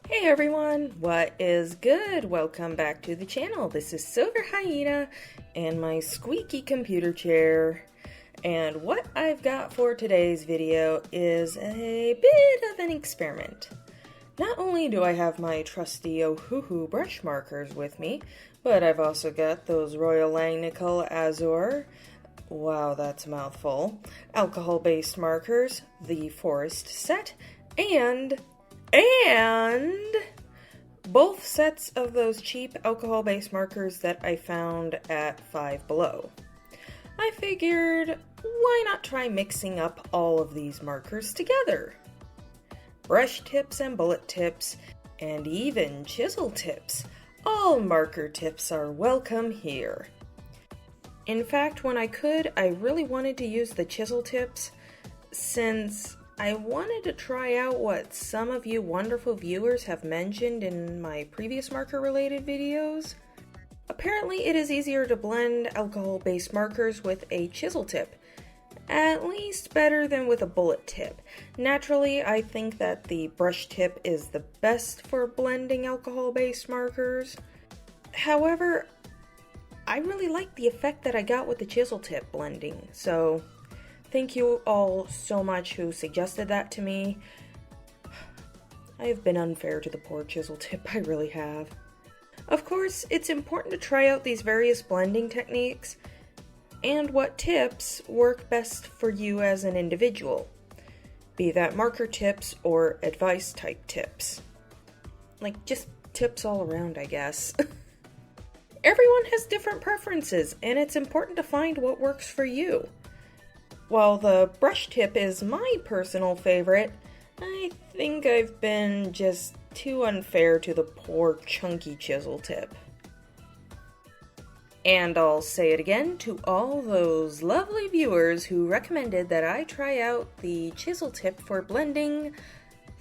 Hey everyone, what is good? Welcome back to the channel. This is Silver Hyena and my squeaky computer chair. And what I've got for today's video is a bit of an experiment. Not only do I have my trusty Ohuhu Brush Markers with me, but I've also got those Royal Langnickel Azure, wow that's a mouthful, alcohol-based markers, the Forest set, and both sets of those cheap alcohol-based markers that I found at Five Below. I figured, why not try mixing up all of these markers together? Brush tips and bullet tips, and even chisel tips. All marker tips are welcome here. In fact, when I could, I really wanted to use the chisel tips since I wanted to try out what some of you wonderful viewers have mentioned in my previous marker-related videos. Apparently, it is easier to blend alcohol-based markers with a chisel tip, at least better than with a bullet tip. Naturally, I think that the brush tip is the best for blending alcohol-based markers. However, I really like the effect that I got with the chisel tip blending, so thank you all so much who suggested that to me. I have been unfair to the poor chisel tip, I really have. Of course, it's important to try out these various blending techniques and what tips work best for you as an individual, be that marker tips or advice type tips. Like, just tips all around, I guess. Everyone has different preferences, and it's important to find what works for you. While the brush tip is my personal favorite, I think I've been just too unfair to the poor chunky chisel tip. And I'll say it again to all those lovely viewers who recommended that I try out the chisel tip for blending.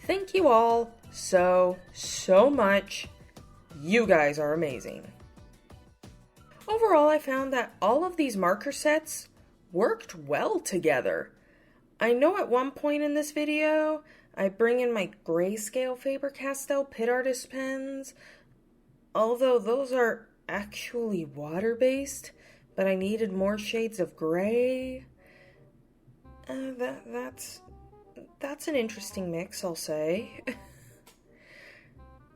Thank you all so much. You guys are amazing. Overall, I found that all of these marker sets worked well together. I know at one point in this video, I bring in my grayscale Faber-Castell Pitt Artist pens, although those are actually water-based, but I needed more shades of gray. That's an interesting mix, I'll say.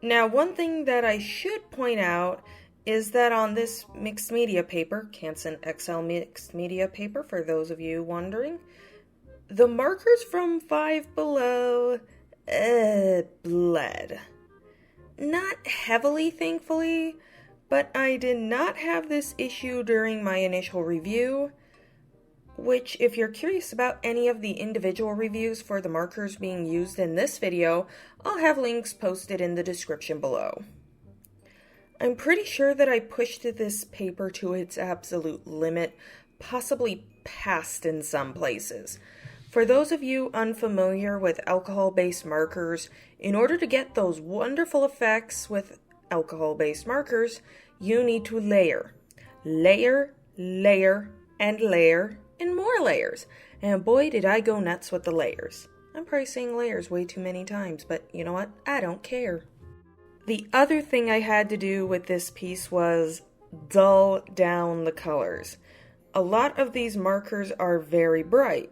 Now, one thing that I should point out is that on this mixed media paper, Canson XL mixed media paper, for those of you wondering, the markers from Five Below bled. Not heavily, thankfully, but I did not have this issue during my initial review, which, if you're curious about any of the individual reviews for the markers being used in this video, I'll have links posted in the description below. I'm pretty sure that I pushed this paper to its absolute limit, possibly past in some places. For those of you unfamiliar with alcohol-based markers, in order to get those wonderful effects with alcohol-based markers, you need to layer. Layer, layer, and layer, and more layers. And boy, did I go nuts with the layers. I'm probably saying layers way too many times, but you know what? I don't care. The other thing I had to do with this piece was dull down the colors. A lot of these markers are very bright,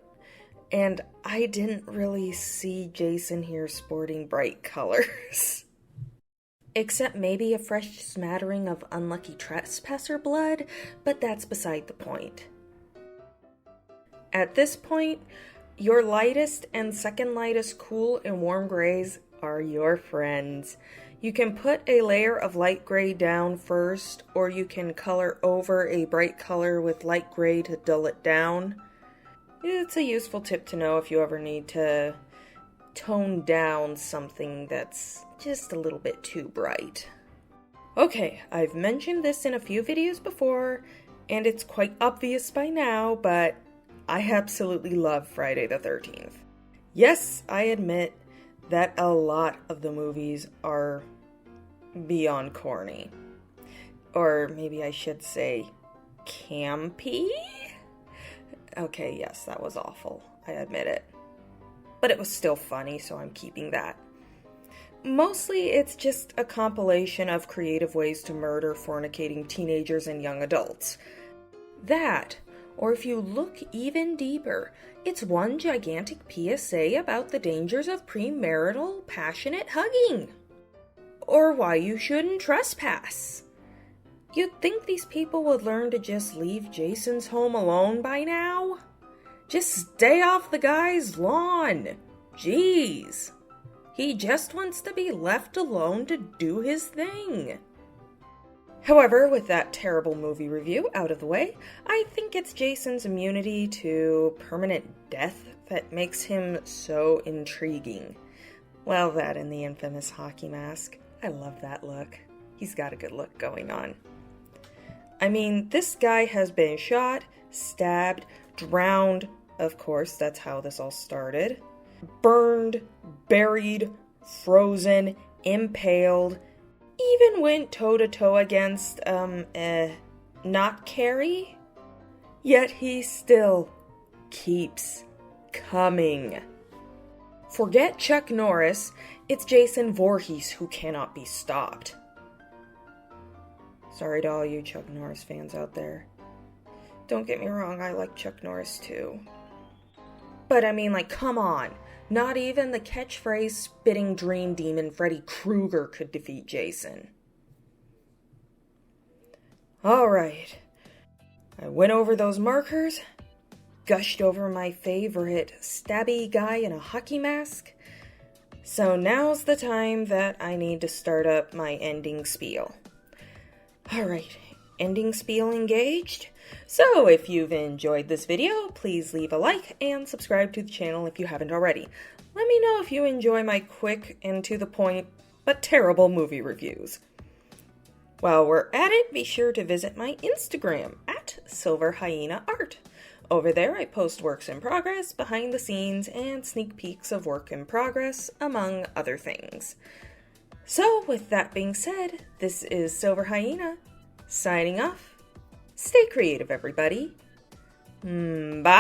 and I didn't really see Jason here sporting bright colors. Except maybe a fresh smattering of unlucky trespasser blood, but that's beside the point. At this point, your lightest and second lightest cool and warm grays are your friends. You can put a layer of light gray down first, or you can color over a bright color with light gray to dull it down. It's a useful tip to know if you ever need to tone down something that's just a little bit too bright. Okay, I've mentioned this in a few videos before, and it's quite obvious by now, but I absolutely love Friday the 13th. Yes, I admit that a lot of the movies are beyond corny. Or maybe I should say campy? Okay, yes, that was awful. I admit it. But it was still funny, so I'm keeping that. mostly it's just a compilation of creative ways to murder fornicating teenagers and young adults. That, or if you look even deeper, it's one gigantic PSA about the dangers of premarital passionate hugging. Or why you shouldn't trespass. You'd think these people would learn to just leave Jason's home alone by now? Just stay off the guy's lawn. Jeez. He just wants to be left alone to do his thing. However, with that terrible movie review out of the way, I think it's Jason's immunity to permanent death that makes him so intriguing. Well, that and the infamous hockey mask. I love that look. He's got a good look going on. I mean, this guy has been shot, stabbed, drowned, of course, that's how this all started, burned, buried, frozen, impaled, even went toe-to-toe against, not Carrie? Yet he still keeps coming. Forget Chuck Norris, it's Jason Voorhees who cannot be stopped. Sorry to all you Chuck Norris fans out there. Don't get me wrong, I like Chuck Norris too. But I mean, like, come on. Not even the catchphrase spitting dream demon Freddy Krueger could defeat Jason. Alright. I went over those markers, gushed over my favorite stabby guy in a hockey mask. So now's the time that I need to start up my ending spiel. Alright, ending spiel engaged. So if you've enjoyed this video, please leave a like and subscribe to the channel if you haven't already. Let me know if you enjoy my quick and to the point, but terrible movie reviews. While we're at it, be sure to visit my Instagram at silverhyenaart. Over there I post works in progress, behind the scenes, and sneak peeks of work in progress, among other things. So, with that being said, this is Silver Hyena, signing off. Stay creative, everybody. Bye!